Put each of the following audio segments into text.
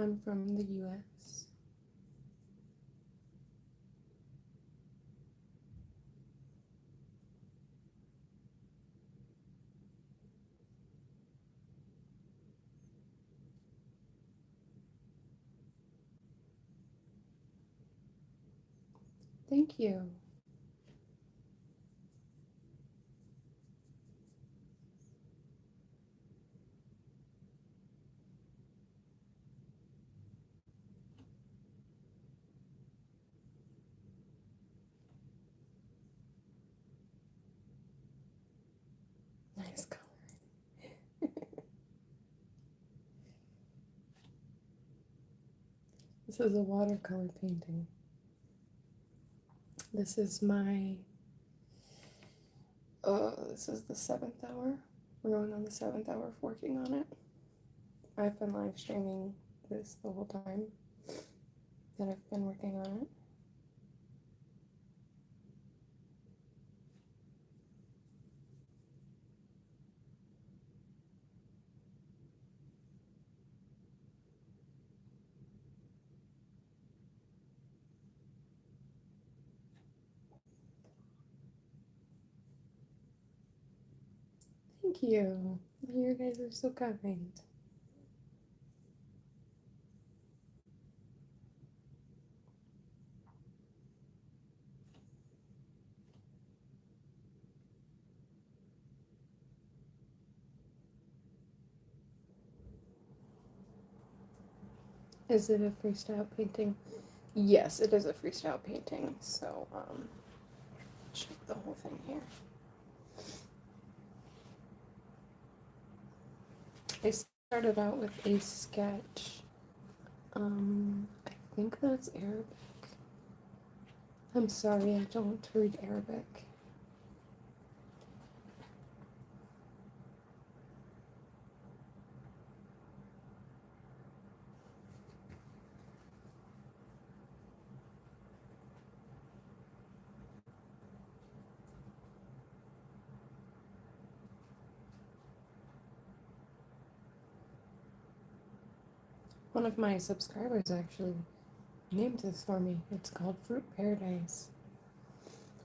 I'm from the US. Thank you. Nice color. This is a watercolor painting. This is my, this is the 7th hour. We're going on the 7th hour of working on it. I've been live streaming this the whole time that I've been working on it. Thank you. You guys are so kind. Is it a freestyle painting? Yes, it is a freestyle painting. So, check the whole thing here. I started out with a sketch. I think that's Arabic. I'm sorry, I don't read Arabic. One of my subscribers actually named this for me. It's called Fruit Paradise.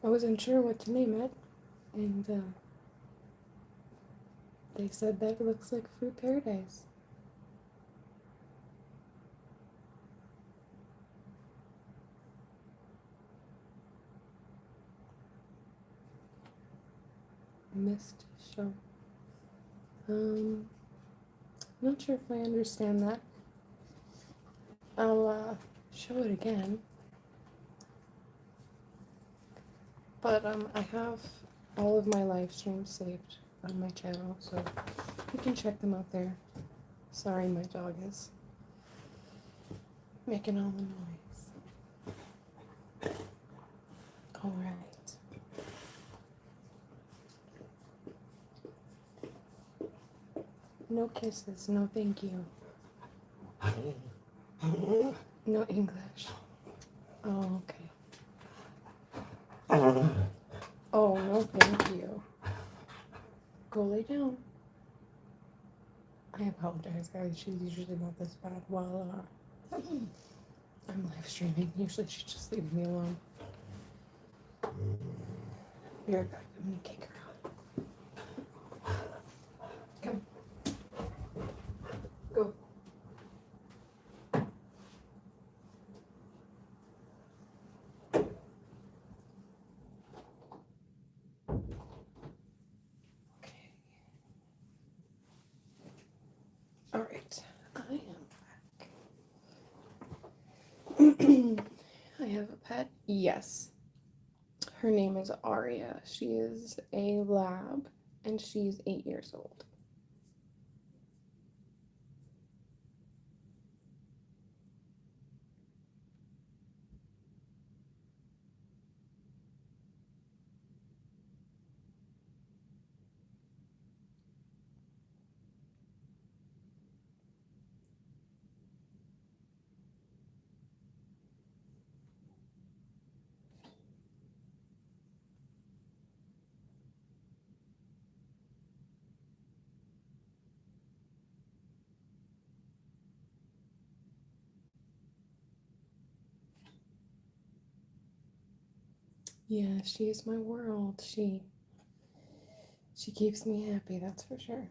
I wasn't sure what to name it, and they said that it looks like Fruit Paradise. Missed show. Not sure if I understand that. I'll show it again. But I have all of my live streams saved on my channel, so you can check them out there. Sorry, my dog is making all the noise. All right. No kisses, no thank you. No English. Oh, okay. Oh, no thank you. Go lay down. I apologize, guys. She's usually not this bad while I'm live streaming. Usually she's just leaving me alone. Be right back. I'm gonna kick her out. Come. Go. Okay. All right. I am back. I have a pet. Yes. Her name is Aria. She is a lab, and she's 8 years old. Yeah, she is my world. She keeps me happy, that's for sure.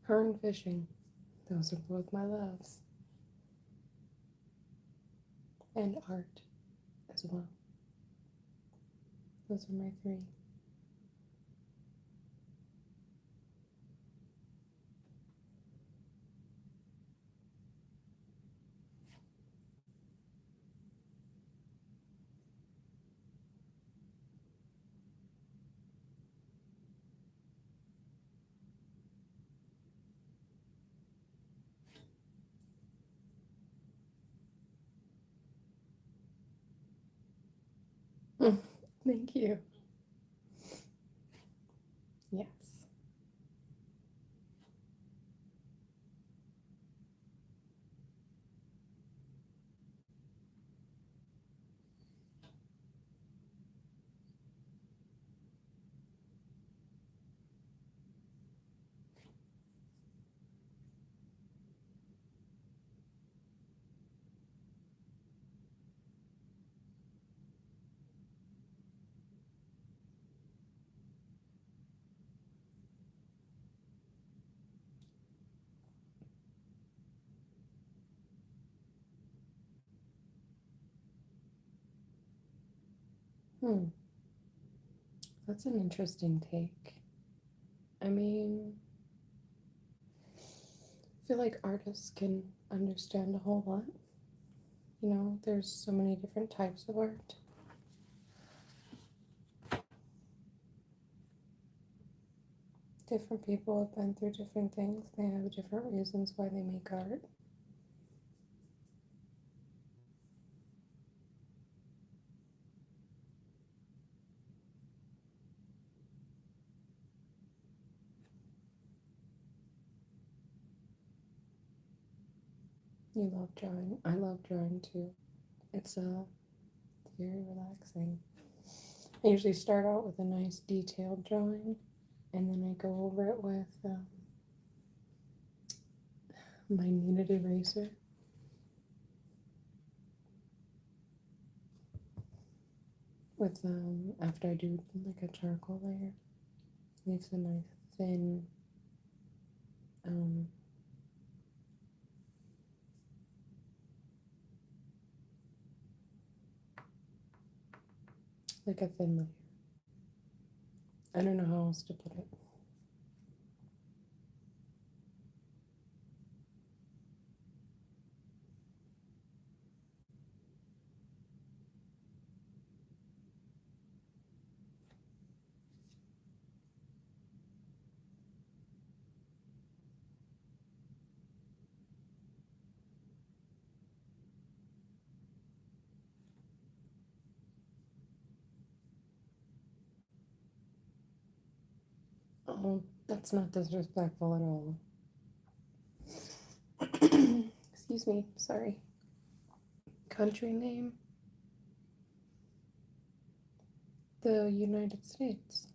Her and fishing. Those are both my loves. And art as well. Those are my three. Thank you. Yes. Hmm. That's an interesting take. I mean, I feel like artists can understand a whole lot. You know, there's so many different types of art. Different people have been through different things. They have different reasons why they make art. You love drawing. I love drawing too. It's very relaxing. I usually start out with a nice detailed drawing, and then I go over it with my kneaded eraser. With after I do like a charcoal layer, leaves a nice thin um, like a thin layer. I don't know how else to put it. Oh, that's not disrespectful at all. Excuse me, sorry. Country name? The United States.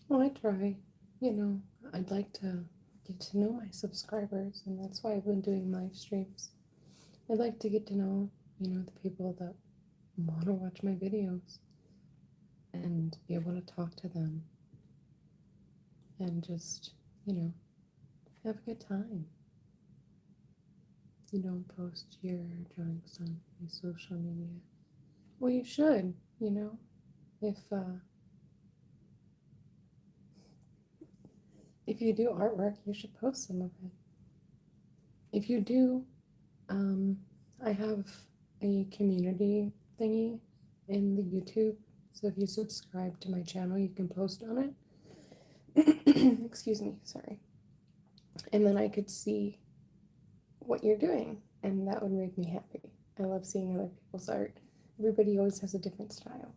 Well, I try. You know, I'd like to get to know my subscribers, and that's why I've been doing live streams. I'd like to get to know, you know, the people that want to watch my videos and be able to talk to them and just, you know, have a good time. You don't post your drawings on your social media. Well, you should, you know, if you do artwork, you should post some of it. If you do, I have a community thingy in the YouTube. So if you subscribe to my channel, you can post on it. excuse me, sorry. And then I could see what you're doing, and that would make me happy. I love seeing other people's art. Everybody always has a different style.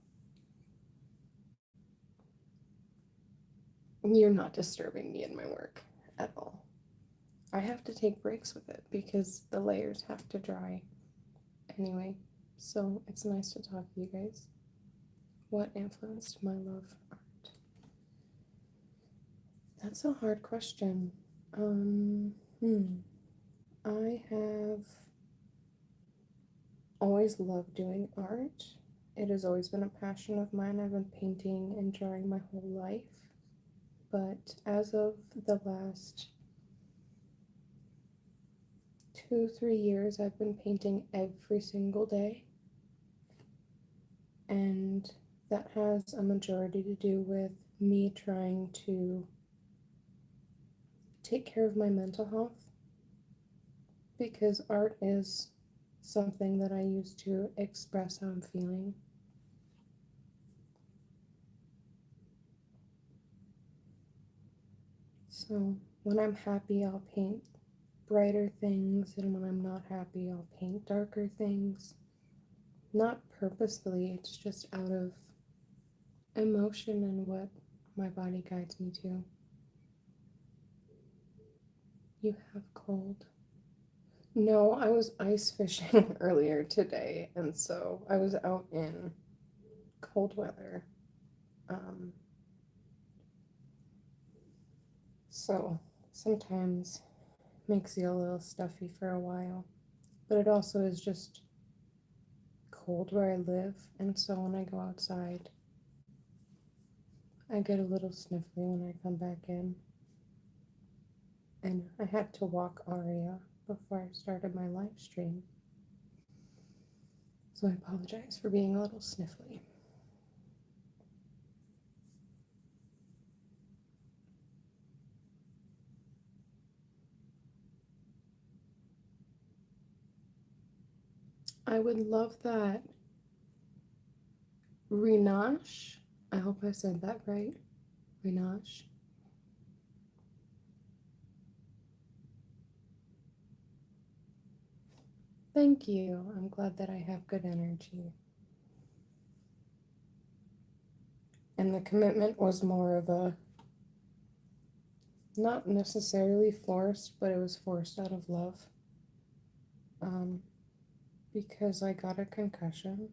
You're not disturbing me in my work at all. I have to take breaks with it because the layers have to dry anyway. So it's nice to talk to you guys. What influenced my love for art? That's a hard question. I have always loved doing art. It has always been a passion of mine. I've been painting and drawing my whole life. But as of the last 2-3 years, I've been painting every single day. And that has a majority to do with me trying to take care of my mental health, because art is something that I use to express how I'm feeling. So when I'm happy, I'll paint brighter things, and when I'm not happy, I'll paint darker things. Not purposefully, it's just out of emotion and what my body guides me to. You have cold. No, I was ice fishing earlier today, and so I was out in cold weather. So sometimes makes you a little stuffy for a while, but it also is just cold where I live, and so when I go outside, I get a little sniffly when I come back in. And I had to walk Aria before I started my live stream, so I apologize for being a little sniffly. I would love that. Rinash, I hope I said that right. Rinash. Thank you. I'm glad that I have good energy. And the commitment was more of a, not necessarily forced, but it was forced out of love. Because I got a concussion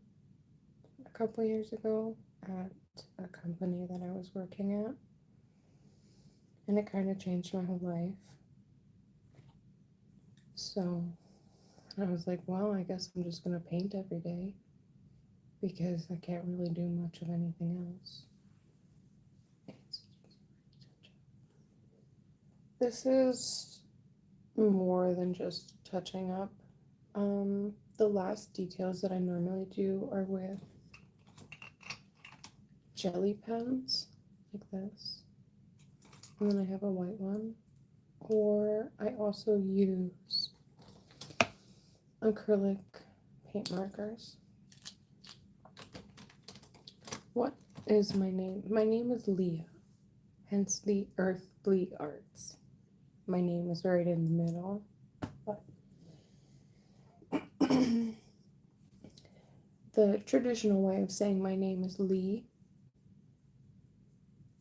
a couple years ago at a company that I was working at, and it kind of changed my whole life. So I was like, well, I guess I'm just gonna paint every day because I can't really do much of anything else. This is more than just touching up. The last details that I normally do are with jelly pens, like this. And then I have a white one. Or I also use acrylic paint markers. What is my name? My name is Leah, hence the earthly arts. My name is right in the middle. But the traditional way of saying my name is Lee.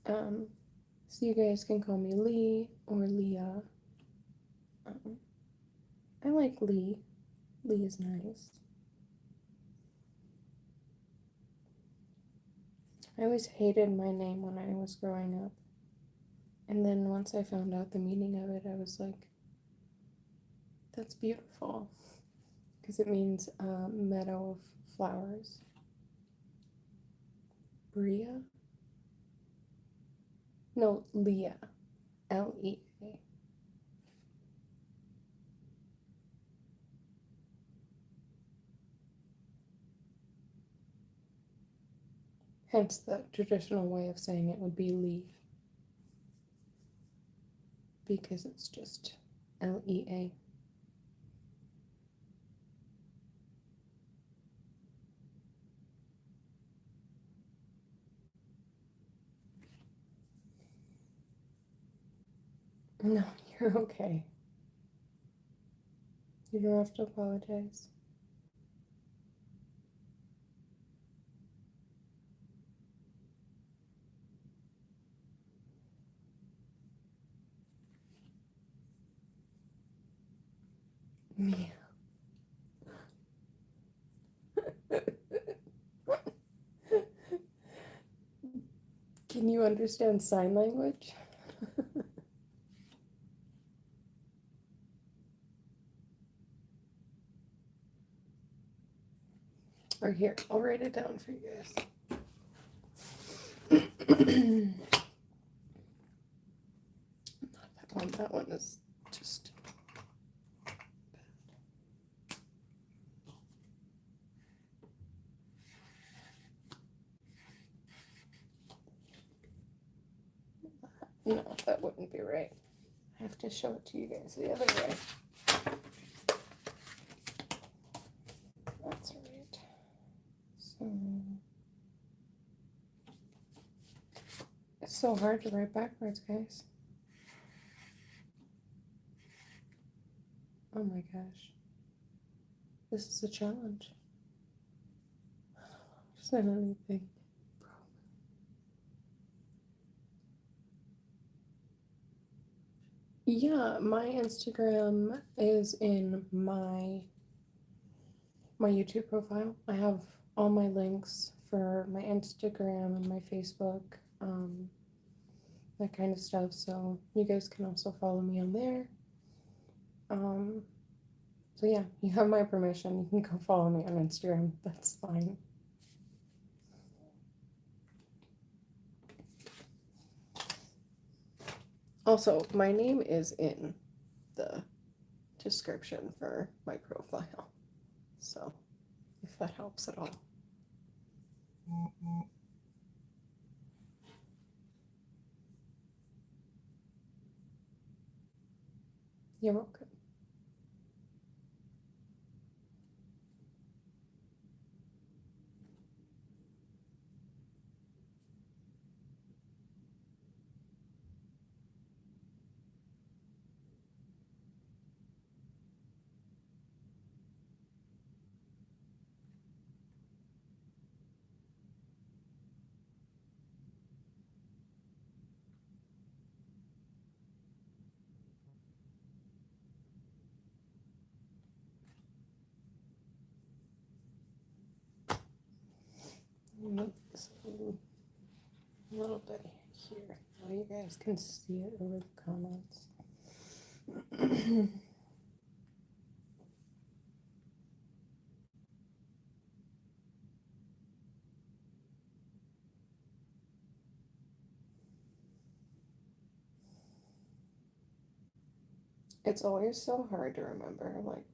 So you guys can call me Lee or Leah. I like Lee. Lee is nice. I always hated my name when I was growing up. And then once I found out the meaning of it, I was like, that's beautiful. Because it means meadow of flowers. Bria? No, Leah. L-E-A. Hence the traditional way of saying it would be Lee. Because it's just L-E-A. No, you're okay. You don't have to apologize. Me. Can you understand sign language? Or here, I'll write it down for you guys. Not that one. That one is just. No, that wouldn't be right. I have to show it to you guys the other way. That's right. So it's so hard to write backwards, guys. Oh my gosh. This is a challenge. Just not anything. Yeah, my Instagram is in my YouTube profile. I have all my links for my Instagram and my Facebook, that kind of stuff. So you guys can also follow me on there. So yeah, you have my permission. You can go follow me on Instagram. That's fine. Also, my name is in the description for my profile. So, if that helps at all. You're welcome. Move this a little bit here. Now you guys can see it over the comments. It's always so hard to remember, like,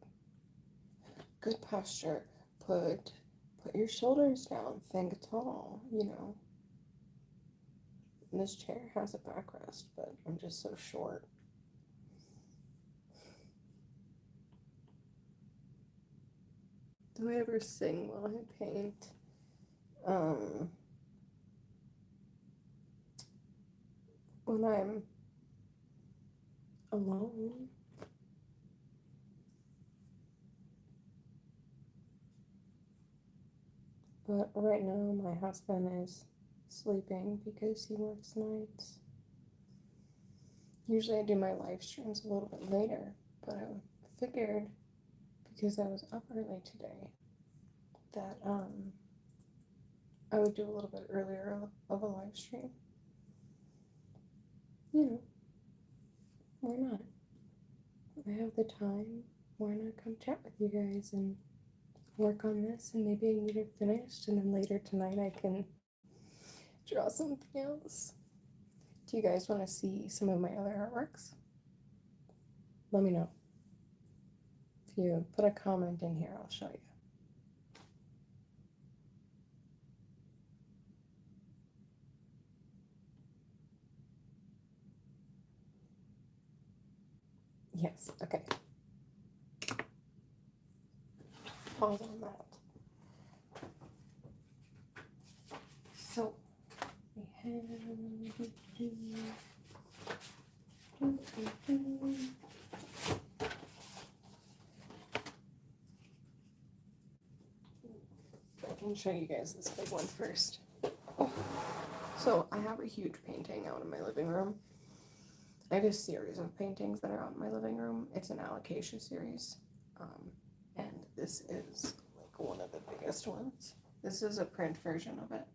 good posture. Put your shoulders down. Think tall, you know. And this chair has a backrest, but I'm just so short. Do I ever sing while I paint? When I'm alone. But right now, my husband is sleeping because he works nights. Usually I do my live streams a little bit later, but I figured because I was up early today that I would do a little bit earlier of a live stream. You know, why not? I have the time. Why not come chat with you guys and work on this, and maybe I get it finished, and then later tonight I can draw something else. Do you guys want to see some of my other artworks? Let me know. If you put a comment in here, I'll show you. Yes, okay. Pause on that. So we have I can show you guys this big one first. Oh. So I have a huge painting out in my living room. I have a series of paintings that are out in my living room. It's an alocasia series. And this is like one of the biggest ones. This is a print version of it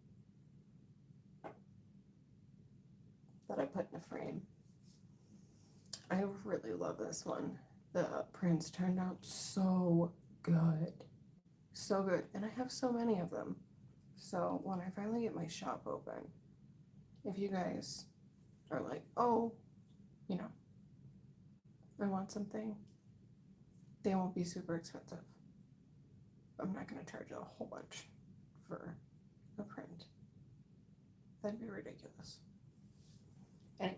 that I put in a frame. I really love this one. The prints turned out so good. So good. And I have so many of them. So when I finally get my shop open, if you guys are like, oh, you know, I want something, they won't be super expensive. I'm not going to charge a whole bunch for a print. That'd be ridiculous. Anyway,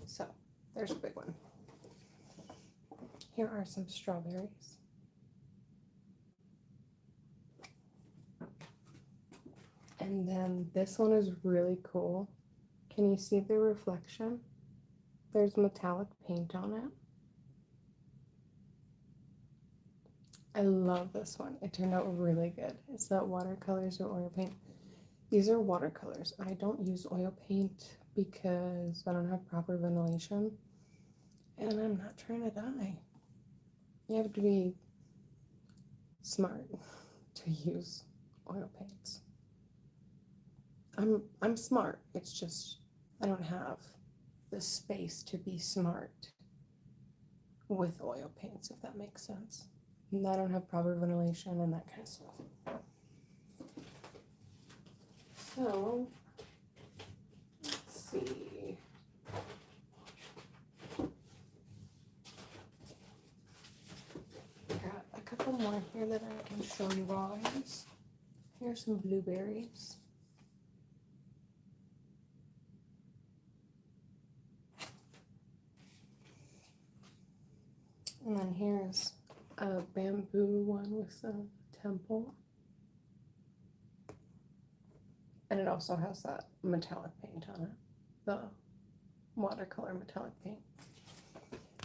so there's a big one. Here are some strawberries. And then this one is really cool. Can you see the reflection? There's metallic paint on it. I love this one. It turned out really good. It's not watercolors or oil paint. These are watercolors. I don't use oil paint because I don't have proper ventilation. And I'm not trying to die. You have to be smart to use oil paints. I'm smart. It's just I don't have the space to be smart with oil paints, if that makes sense. And I don't have proper ventilation and that kind of stuff. So let's see. Got a couple more here that I can show you guys. Here's some blueberries. And then here's a bamboo one with a temple. And it also has that metallic paint on it. The watercolor metallic paint.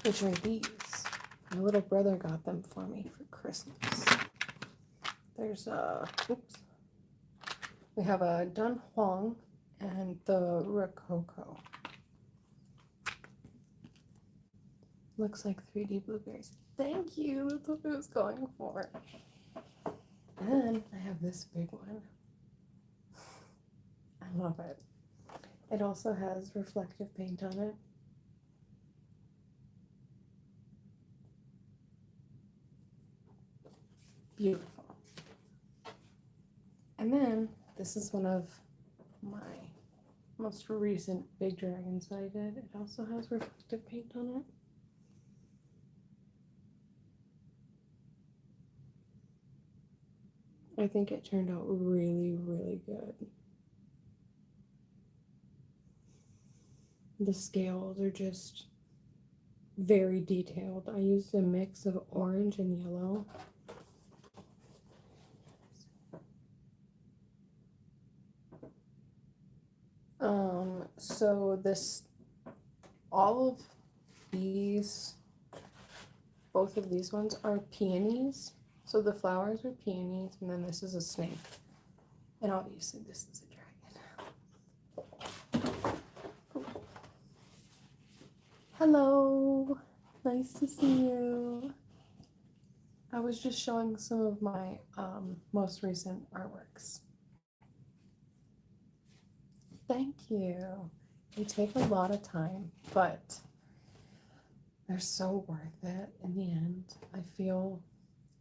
Which are these. My little brother got them for me for Christmas. There's we have a Dun Huang and the Rococo. Looks like 3D blueberries. Thank you. That's what I was going for. And I have this big one. I love it. It also has reflective paint on it. Beautiful. And then this is one of my most recent big dragons that I did. It also has reflective paint on it. I think it turned out really, really good. The scales are just very detailed. I used a mix of orange and yellow. So all of these, both of these ones are peonies. So the flowers are peonies, and then this is a snake. And obviously this is a dragon. Hello, nice to see you. I was just showing some of my most recent artworks. Thank you. They take a lot of time, but they're so worth it in the end. I feel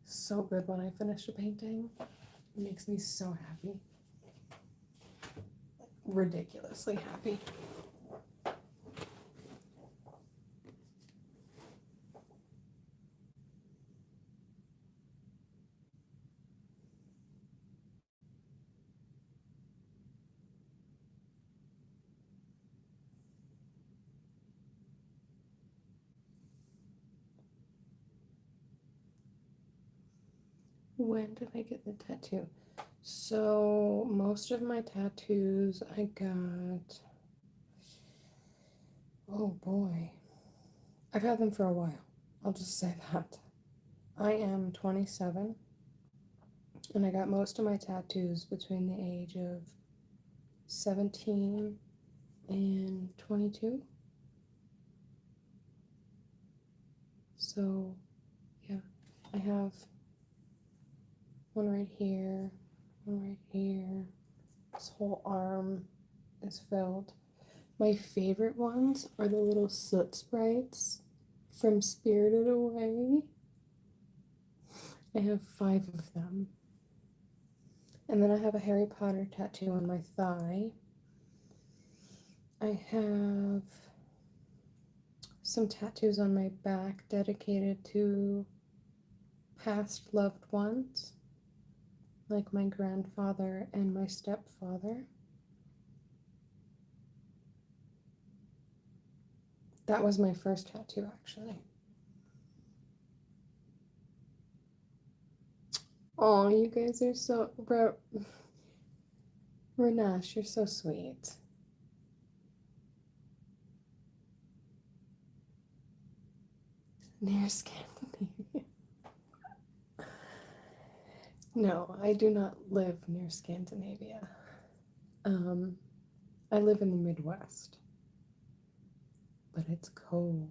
so good when I finish a painting. It makes me so happy. Ridiculously happy. When did I get the tattoo? So most of my tattoos I got Oh boy. I've had them for a while. I'll just say that. I am 27 and I got most of my tattoos between the age of 17 and 22. So, yeah, I have one right here, one right here. This whole arm is filled. My favorite ones are the little soot sprites from Spirited Away. I have 5 of them. And then I have a Harry Potter tattoo on my thigh. I have some tattoos on my back dedicated to past loved ones, like my grandfather and my stepfather. That was my first tattoo, actually. Oh, you guys are so... Renash, you're so sweet. Near Scandinavia. No, I do not live near Scandinavia. I live in the Midwest, but it's cold.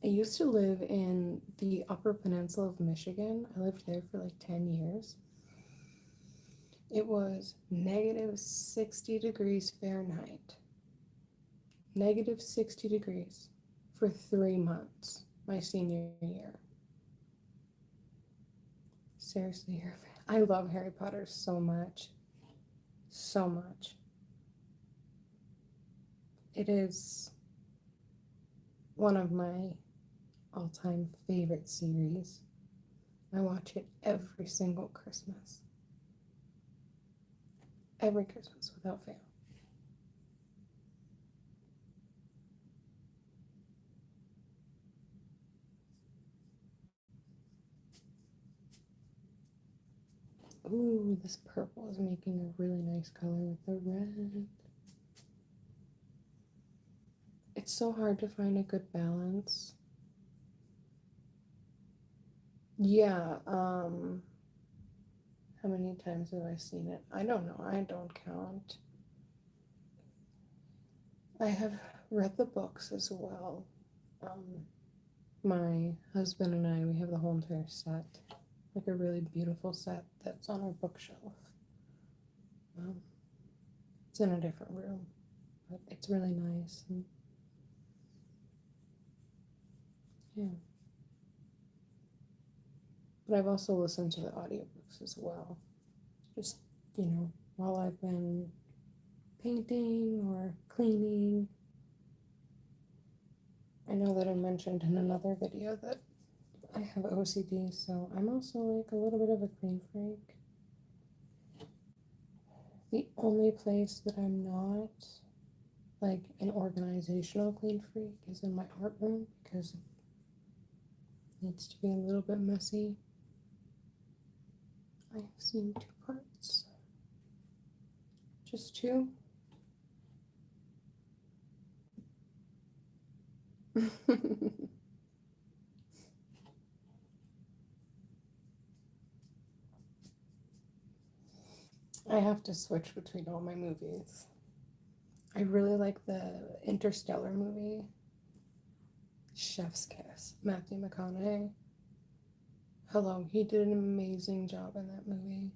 I used to live in the Upper Peninsula of Michigan. I lived there for like 10 years. It was negative 60 degrees Fahrenheit. Negative 60 degrees for 3 months my senior year. Seriously, I love Harry Potter so much. So much. It is one of my all-time favorite series. I watch it every single Christmas. Every Christmas without fail. Ooh, this purple is making a really nice color with the red. It's so hard to find a good balance. Yeah, how many times have I seen it? I don't know. I don't count. I have read the books as well. My husband and I, we have the whole entire set, like a really beautiful set that's on our bookshelf. It's in a different room, but it's really nice. And yeah. But I've also listened to the audiobooks as well. Just, while I've been painting or cleaning. I know that I mentioned in another video that I have OCD, so I'm also like a little bit of a clean freak. The only place that I'm not like an organizational clean freak is in my art room because it needs to be a little bit messy. I have seen 2 parts. Just 2. I have to switch between all my movies. I really like the Interstellar movie. Chef's Kiss. Matthew McConaughey. Hello, he did an amazing job in that movie.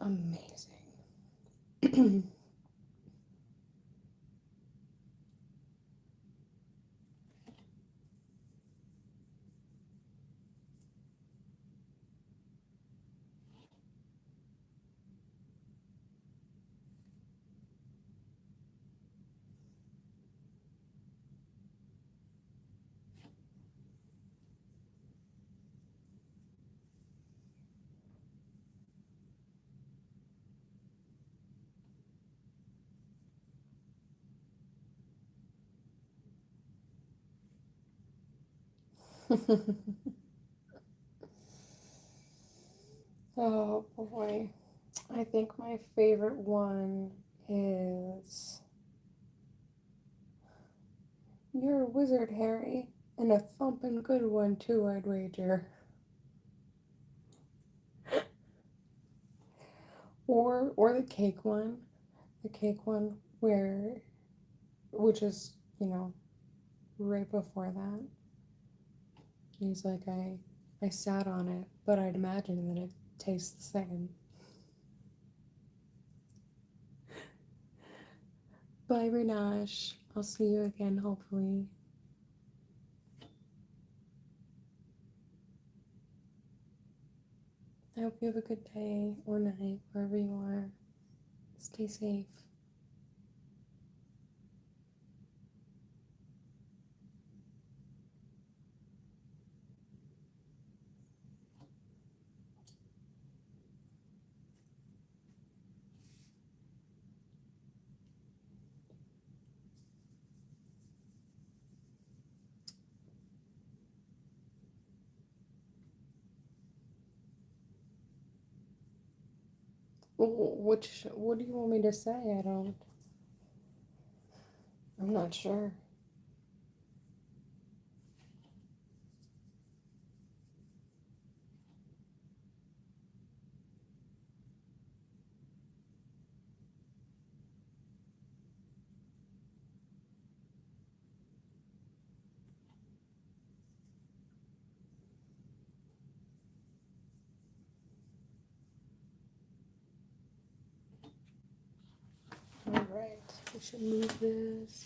Amazing. Oh boy. I think my favorite one is You're a Wizard, Harry, and a thumping good one too, I'd wager. Or the cake one. The cake one where which is, right before that. He's like I sat on it, but I'd imagine that it tastes the same. Bye, Renash. I'll see you again, hopefully. I hope you have a good day or night, wherever you are. Stay safe. What do you want me to say? I'm not sure. Alright, we should move this.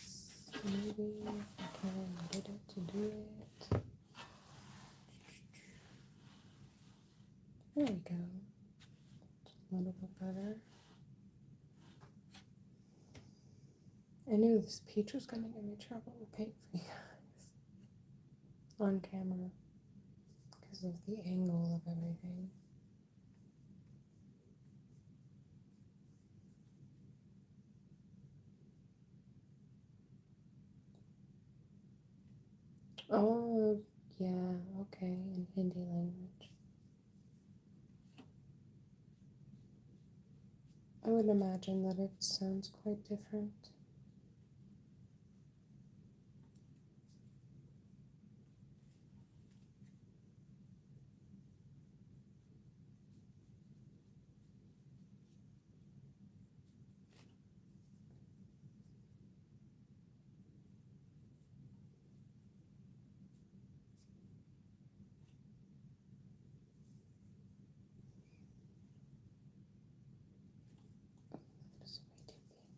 Maybe if I can get it to do it. There we go. A little bit better. I knew this peach was going to give me trouble to paint for you guys on camera because of the angle of everything. Oh, yeah, okay, in Hindi language. I would imagine that it sounds quite different. It's way too pink.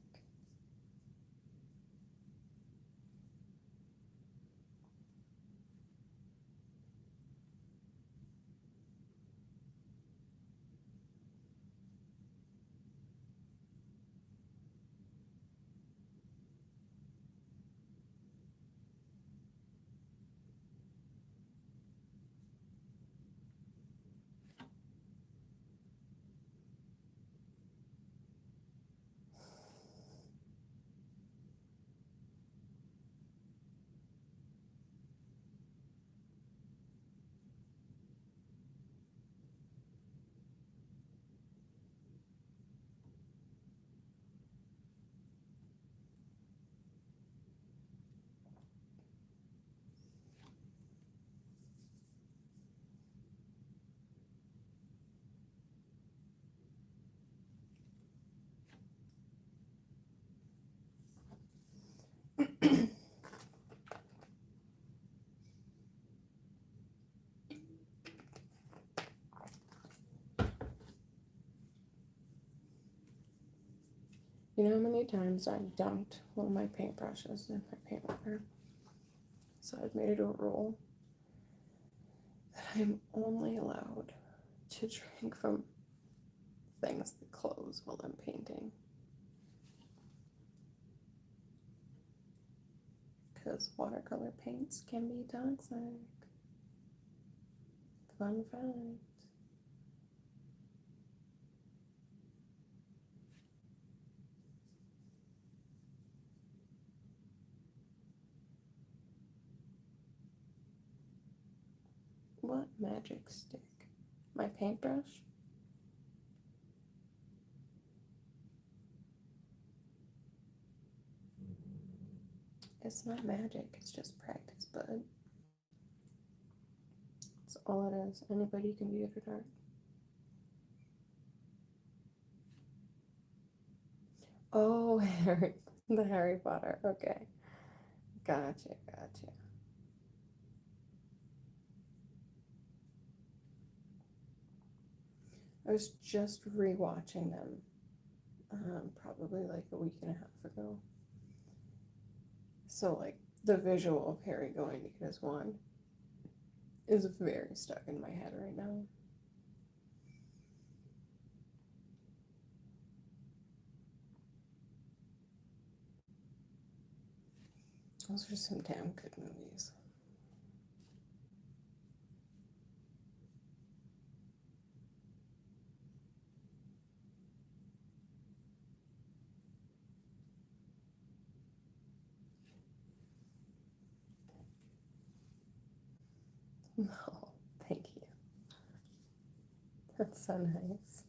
You know how many times I dunked one of my paintbrushes in my paint water? So I've made it a rule that I'm only allowed to drink from things that close while I'm painting. Because watercolor paints can be toxic. Fun fact. What magic stick? My paintbrush? It's not magic, it's just practice, bud. That's all it is. Anybody can be good at art. Oh, the Harry Potter. Okay. Gotcha, gotcha. I was just rewatching them, probably like a week and a half ago. So, like, the visual of Harry going to get his wand is very stuck in my head right now. Those are some damn good movies. Oh, thank you. That's so nice.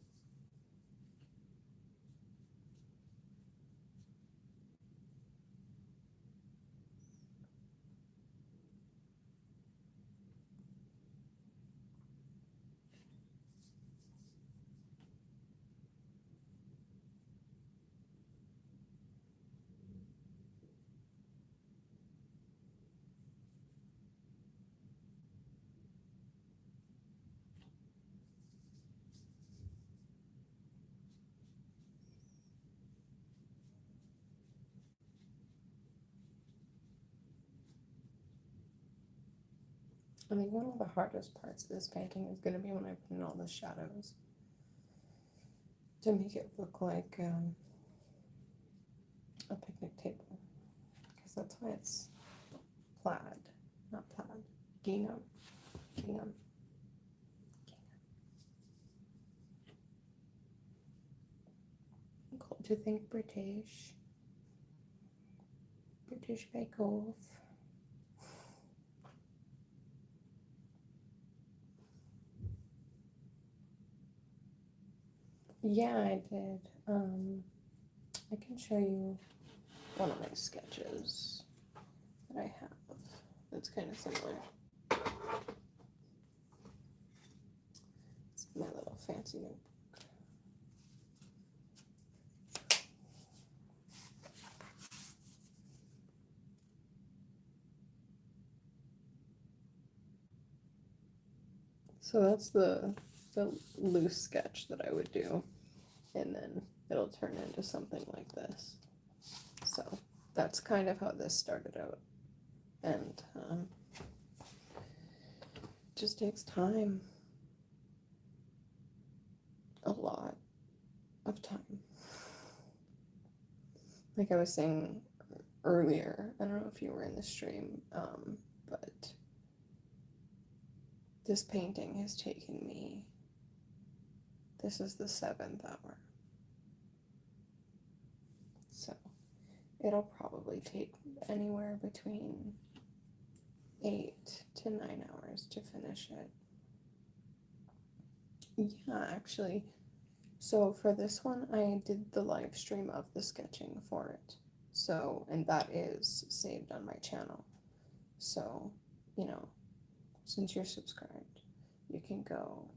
I think one of the hardest parts of this painting is going to be when I put in all the shadows to make it look like a picnic table, because that's why it's plaid, not plaid, gingham, gingham. Cool to think British Bake Off. Yeah, I did. I can show you one of my sketches that I have that's kind of similar. It's my little fancy notebook. So that's the loose sketch that I would do, and then it'll turn into something like this. So that's kind of how this started out, and just takes time, a lot of time. Like I was saying earlier, I don't know if you were in the stream, but this painting has taken me, this is the 7th hour. So it'll probably take anywhere between 8 to 9 hours to finish it. Yeah, actually. So for this one, I did the live stream of the sketching for it. So, and that is saved on my channel. So, you know, since you're subscribed, you can go.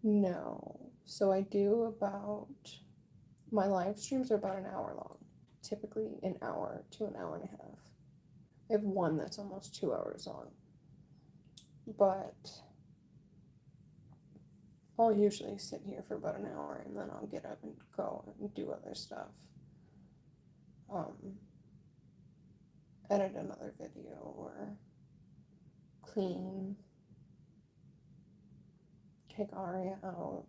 No. So I do about, my live streams are about an hour long, typically an hour to an hour and a half. I have one that's almost 2 hours long, but I'll usually sit here for about an hour and then I'll get up and go and do other stuff. Edit another video or clean, take Aria out,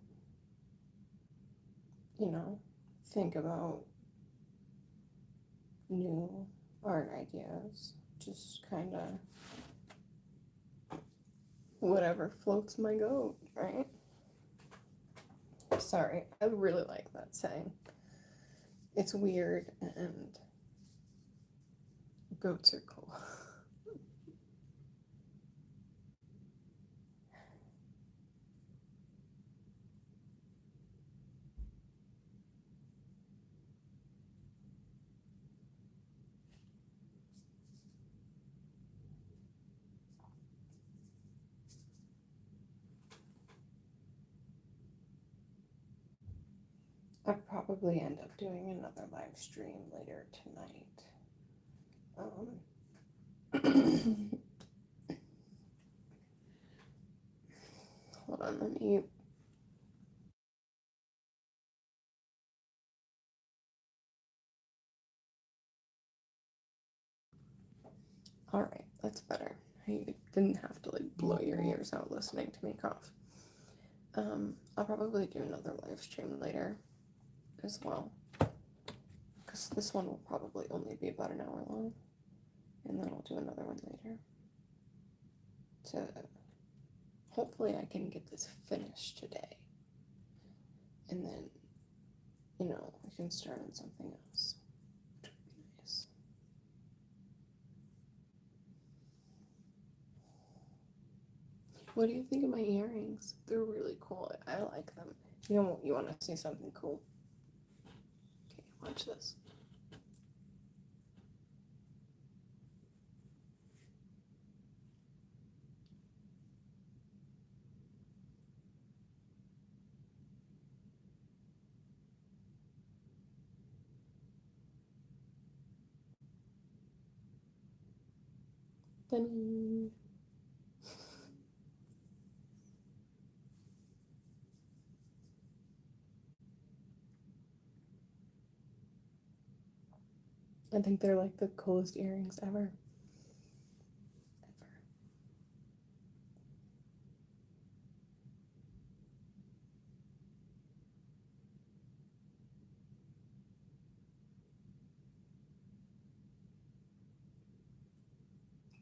you know, think about new art ideas, just kind of whatever floats my goat, right? Sorry, I really like that saying. It's weird and goats are cool. I'll probably end up doing another live stream later tonight. Hold on, let me. Alright, that's better. You didn't have to like blow your ears out listening to me cough. I'll probably do another live stream later as well. Because this one will probably only be about an hour long. And then I'll do another one later. To hopefully I can get this finished today. And then, we can start on something else. Which would be nice. What do you think of my earrings? They're really cool. I like them. You want to see something cool? Okay, watch this. Ta-da! I think they're like the coolest earrings ever.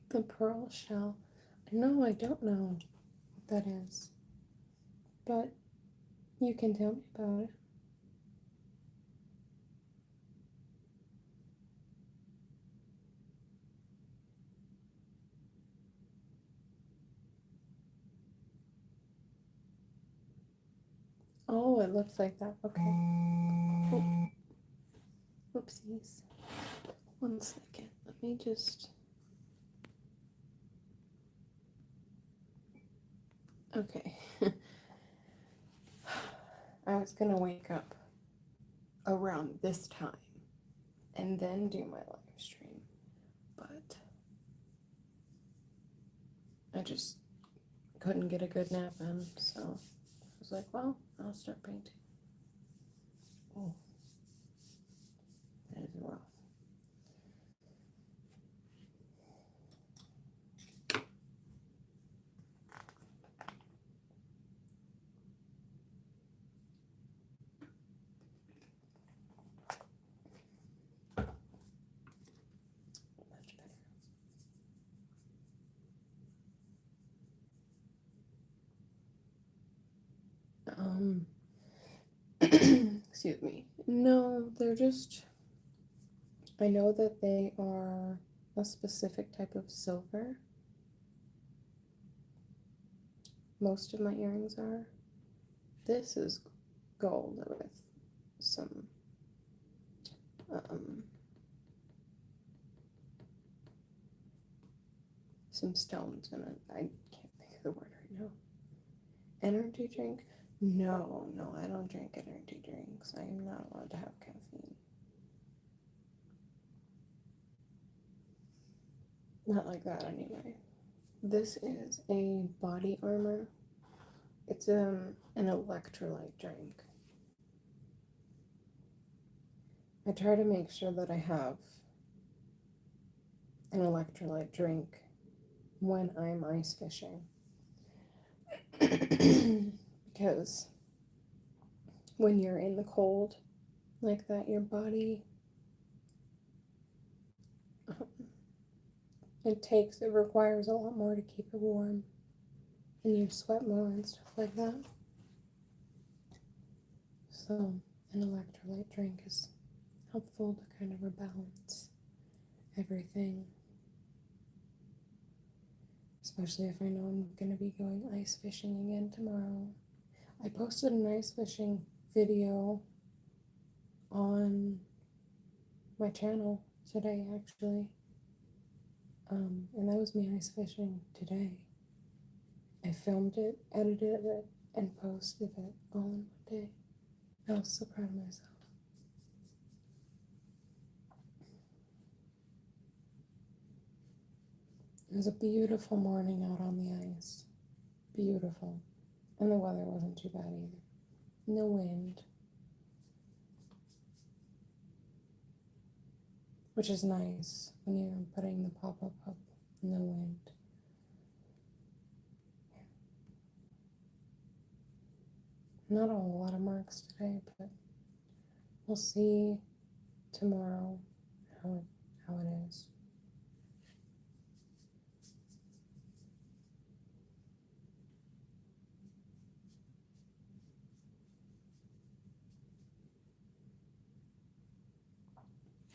The pearl shell. No, I don't know what that is. But you can tell me about it. Oh, it looks like that. Okay. Oh. Whoopsies. 1 second. Let me just. Okay. I was gonna wake up around this time and then do my live stream, but I just couldn't get a good nap in, so I was like, well, I'll start painting. Oh, that is rough. Much better. Excuse me. No, they're just. I know that they are a specific type of silver. Most of my earrings are. This is gold with some stones in it. I can't think of the word right now. Energy drink? No, I don't drink energy drinks. I am not allowed to have caffeine. Not like that anyway. This is a body armor. It's an electrolyte drink. I try to make sure that I have an electrolyte drink when I'm ice fishing. Because when you're in the cold like that, your body, it requires a lot more to keep it warm, and you sweat more and stuff like that. So an electrolyte drink is helpful to kind of rebalance everything, especially if I know I'm going to be going ice fishing again tomorrow. I posted an ice fishing video on my channel today, actually, and that was me ice fishing today. I filmed it, edited it, and posted it all in one day. I was so proud of myself. It was a beautiful morning out on the ice. Beautiful. And the weather wasn't too bad either. No wind. Which is nice when you're putting the pop-up up. No wind. Not a whole lot of marks today, but we'll see tomorrow how it is.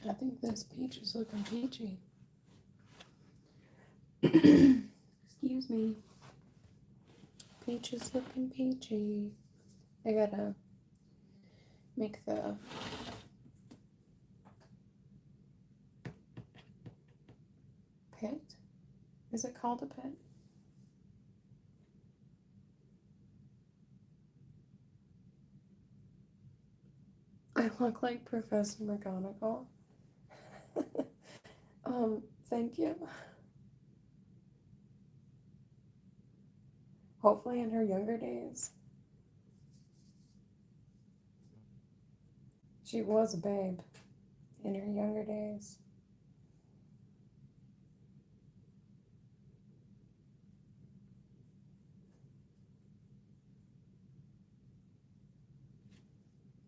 I think this peach is looking peachy. Excuse me. Peach is looking peachy. I gotta make the pit. Is it called a pit? I look like Professor McGonagall. Thank you. Hopefully in her younger days. She was a babe in her younger days.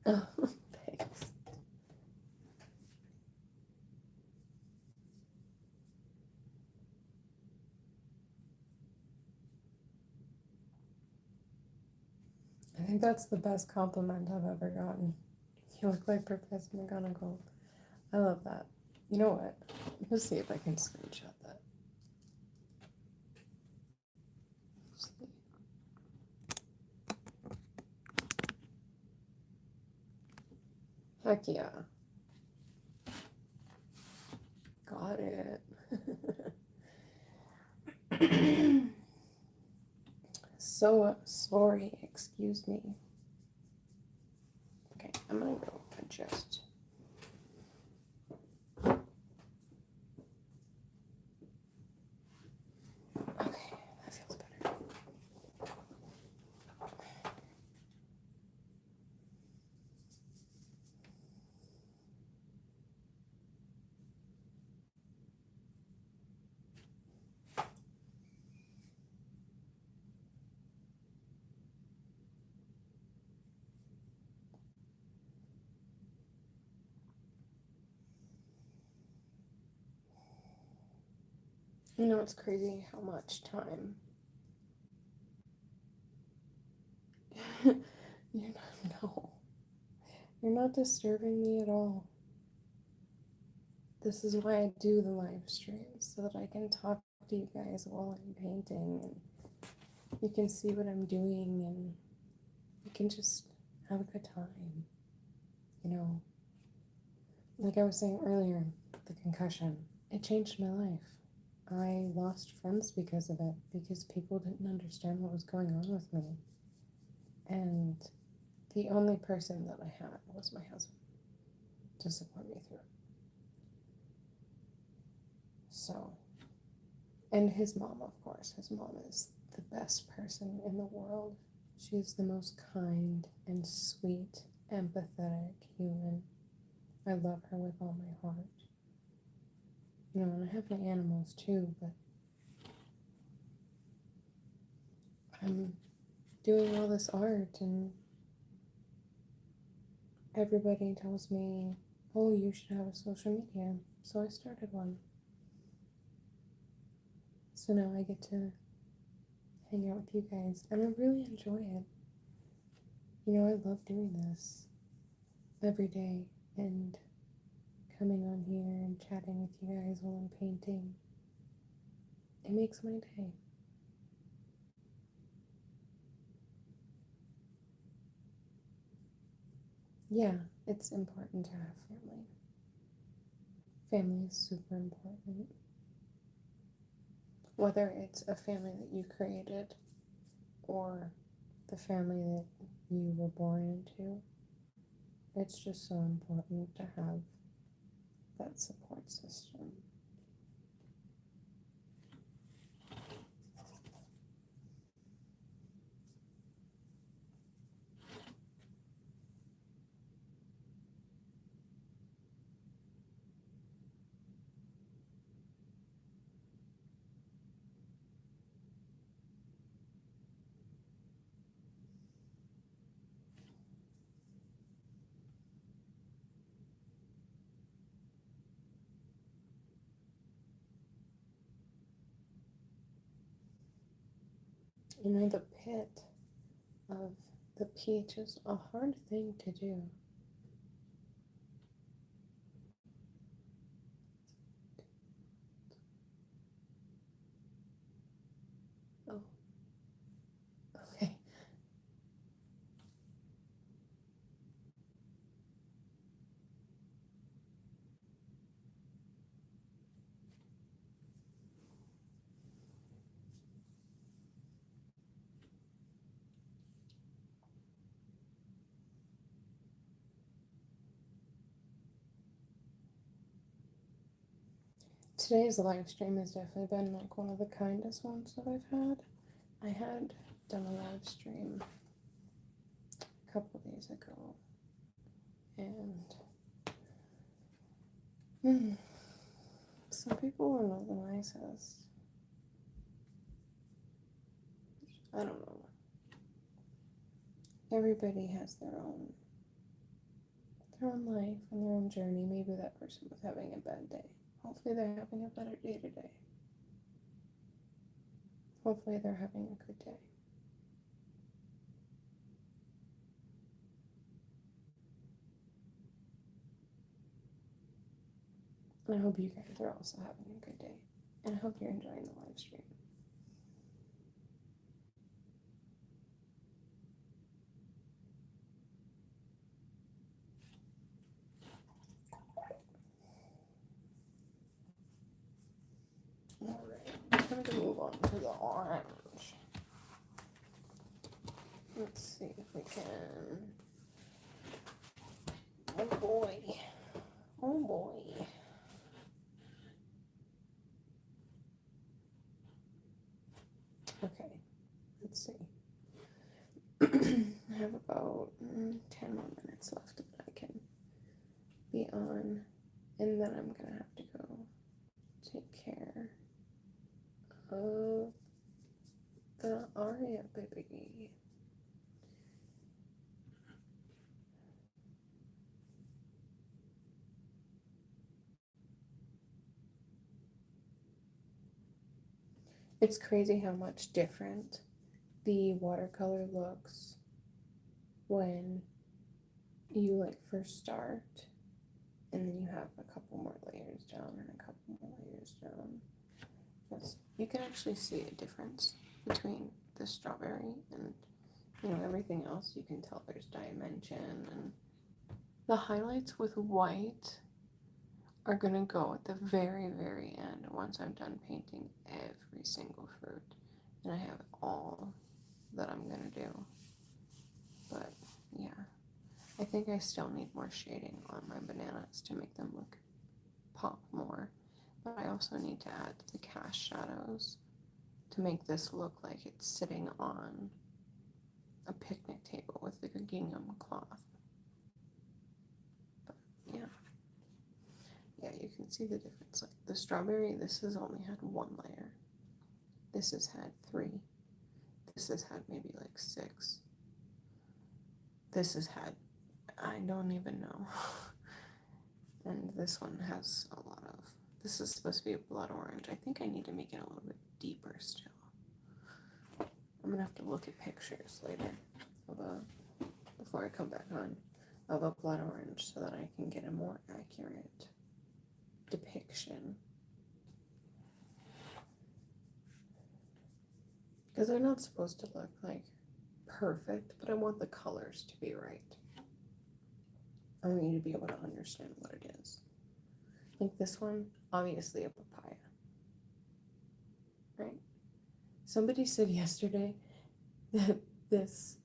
Oh, thanks. I think that's the best compliment I've ever gotten. You look like Professor McGonagall. I love that. You know what? Let's see if I can screenshot that. Heck yeah. Got it. So sorry, excuse me. Okay, I'm gonna go adjust. Okay, that feels better. You know, it's crazy how much time you're not disturbing me at all. This is why I do the live streams, so that I can talk to you guys while I'm painting, and you can see what I'm doing, and you can just have a good time. You know, like I was saying earlier, the concussion, it changed my life. I lost friends because of it, because people didn't understand what was going on with me. And the only person that I had was my husband to support me through it. So, and his mom, of course. His mom is the best person in the world. She's the most kind and sweet, empathetic human. I love her with all my heart. You know, and I have my animals too, but I'm doing all this art, and everybody tells me, oh, you should have a social media. So I started one. So now I get to hang out with you guys, and I really enjoy it. You know, I love doing this every day, and coming on here and chatting with you guys while I'm painting. It makes my day. Yeah, it's important to have family. Family is super important. Whether it's a family that you created or the family that you were born into, It's just so important to have that support system. You know, the pit of the peach is a hard thing to do. Oh, okay. Today's live stream has definitely been like one of the kindest ones that I've had. I had done a live stream a couple days ago, and some people were not the nicest. I don't know. Everybody has their own life and their own journey. Maybe that person was having a bad day. Hopefully they're having a better day today. Hopefully they're having a good day. And I hope you guys are also having a good day. And I hope you're enjoying the live stream. Alright, I'm going to move on to the orange. Let's see if we can. Oh boy. Oh boy. Okay, let's see. I have about 10 more minutes left that I can be on, and then I'm gonna have to go take care of the Aria baby. It's crazy how much different the watercolor looks when you like first start, and then you have a couple more layers down and a couple more layers down. Because you can actually see a difference between the strawberry and, you know, everything else. You can tell there's dimension, and the highlights with white are gonna go at the very, very end once I'm done painting every single fruit and I have all that I'm gonna do. But yeah, I think I still need more shading on my bananas to make them look pop more. But I also need to add the cast shadows to make this look like it's sitting on a picnic table with like a gingham cloth. But yeah. Yeah, you can see the difference. Like the strawberry, this has only had one layer. This has had 3. This has had maybe like 6. This has had, I don't even know. And this one has a lot of, this is supposed to be a blood orange. I think I need to make it a little bit deeper still. I'm gonna have to look at pictures later of before I come back on, of a blood orange so that I can get a more accurate depiction. Because they're not supposed to look like perfect, but I want the colors to be right. I want you to be able to understand what it is. Like this one, obviously a papaya, right? Somebody said yesterday that this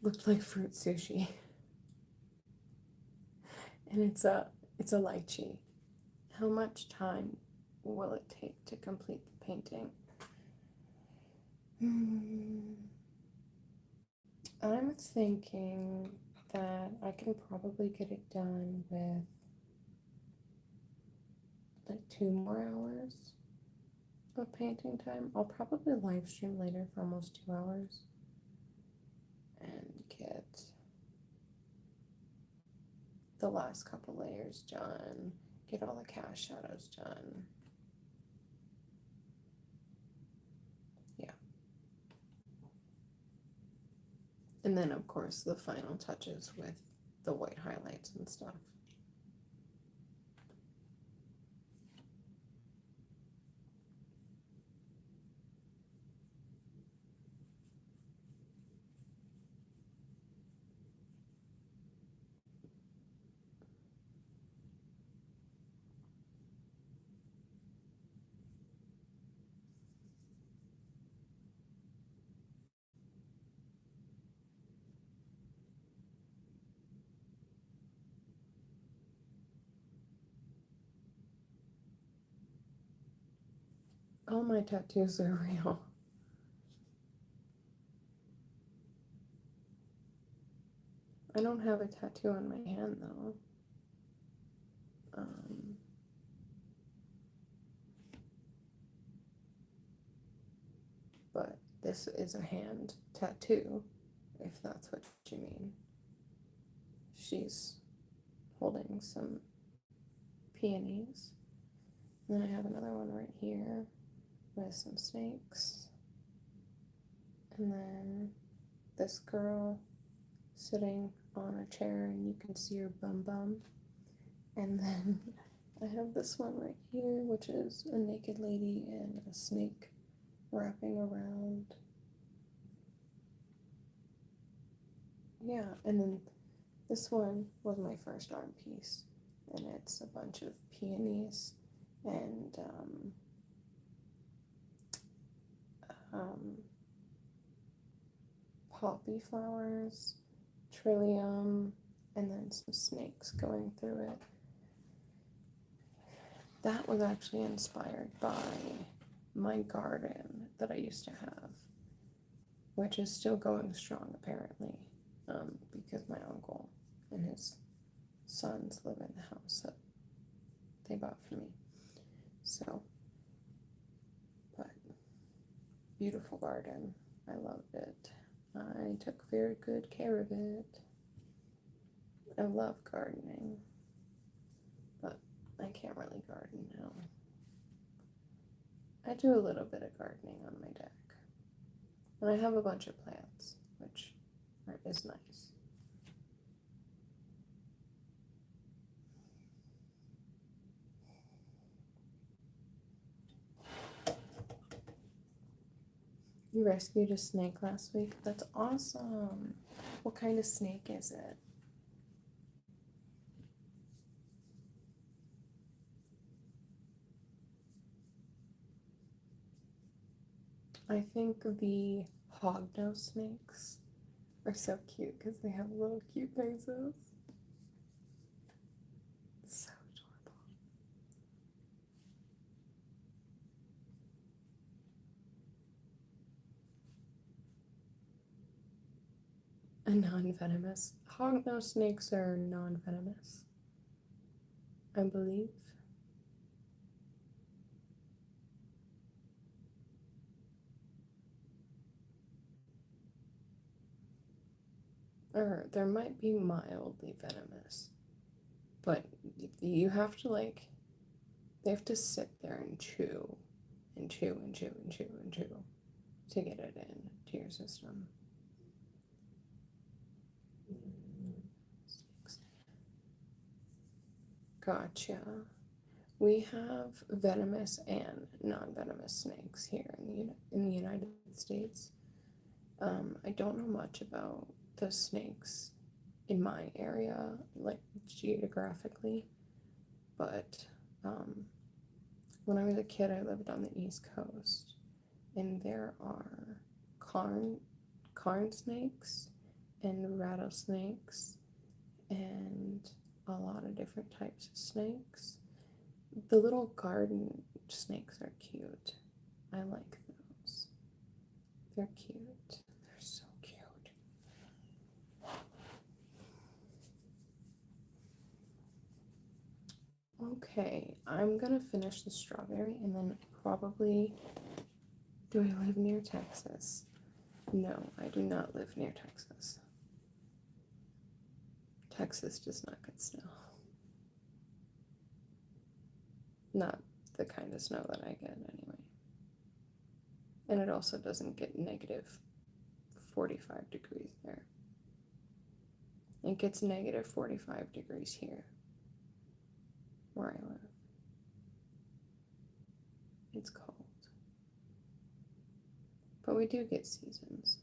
looked like fruit sushi. And it's a lychee. How much time will it take to complete the painting? I'm thinking that I can probably get it done with like 2 more hours of painting time. I'll probably live stream later for almost 2 hours and get the last couple layers done, get all the cast shadows done. Yeah. And then, of course, the final touches with the white highlights and stuff. All my tattoos are real. I don't have a tattoo on my hand though. But this is a hand tattoo, if that's what you mean. She's holding some peonies. And then I have another one right here with some snakes. And then this girl sitting on a chair and you can see her bum bum. And then I have this one right here, which is a naked lady and a snake wrapping around. Yeah, and then this one was my first art piece, and it's a bunch of peonies and poppy flowers, trillium, and then some snakes going through it. That was actually inspired by my garden that I used to have, which is still going strong apparently, because my uncle and his sons live in the house that they bought for me. So, but beautiful garden. I loved it. I took very good care of it. I love gardening, but I can't really garden now. I do a little bit of gardening on my deck. And I have a bunch of plants, which is nice. You rescued a snake last week? That's awesome. What kind of snake is it? I think the hognose snakes are so cute because they have little cute faces. So adorable. A non-venomous. Hognose snakes are non-venomous, I believe. Or there might be mildly venomous, but you have to they have to sit there and chew and chew and chew and chew and chew to get it into your system. Gotcha. We have venomous and non-venomous snakes here in the United States. I don't know much about the snakes in my area, like geographically, but when I was a kid, I lived on the East Coast, and there are carn snakes and rattlesnakes and a lot of different types of snakes. The little garden snakes are cute. I like those. They're cute. They're so cute. Okay, I'm gonna finish the strawberry and then probably. Do I live near Texas? No, I do not live near Texas. Texas does not get snow. Not the kind of snow that I get anyway. And it also doesn't get negative 45 degrees there. It gets negative 45 degrees here, where I live. It's cold. But we do get seasons.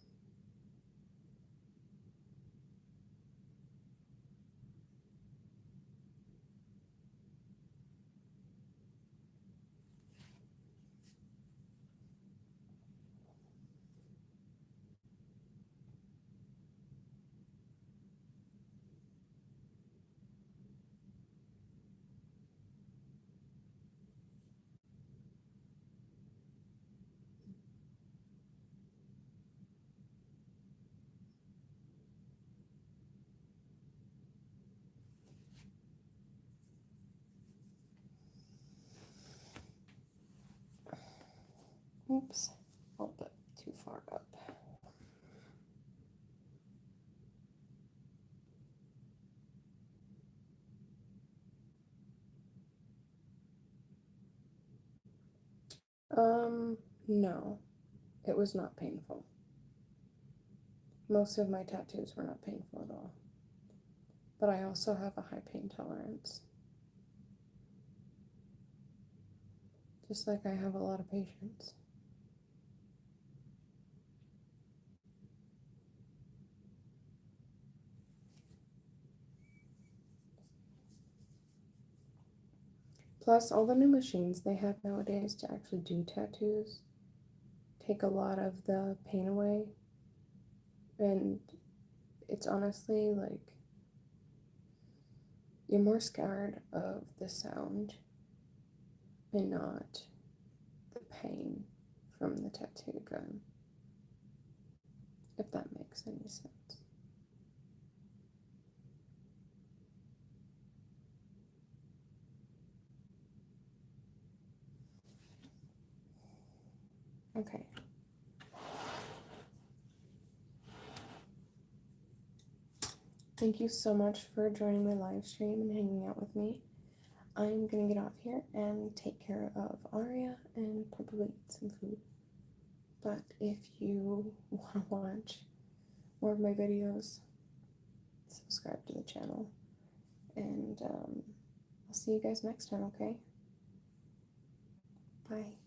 Oops, a little bit too far up. No, it was not painful. Most of my tattoos were not painful at all. But I also have a high pain tolerance. Just like I have a lot of patience. Plus, all the new machines they have nowadays to actually do tattoos take a lot of the pain away. And it's honestly like you're more scared of the sound and not the pain from the tattoo gun, if that makes any sense. Okay. Thank you so much for joining my live stream and hanging out with me. I'm gonna get off here and take care of Aria and probably eat some food. But if you want to watch more of my videos, subscribe to the channel. And I'll see you guys next time, okay? Bye.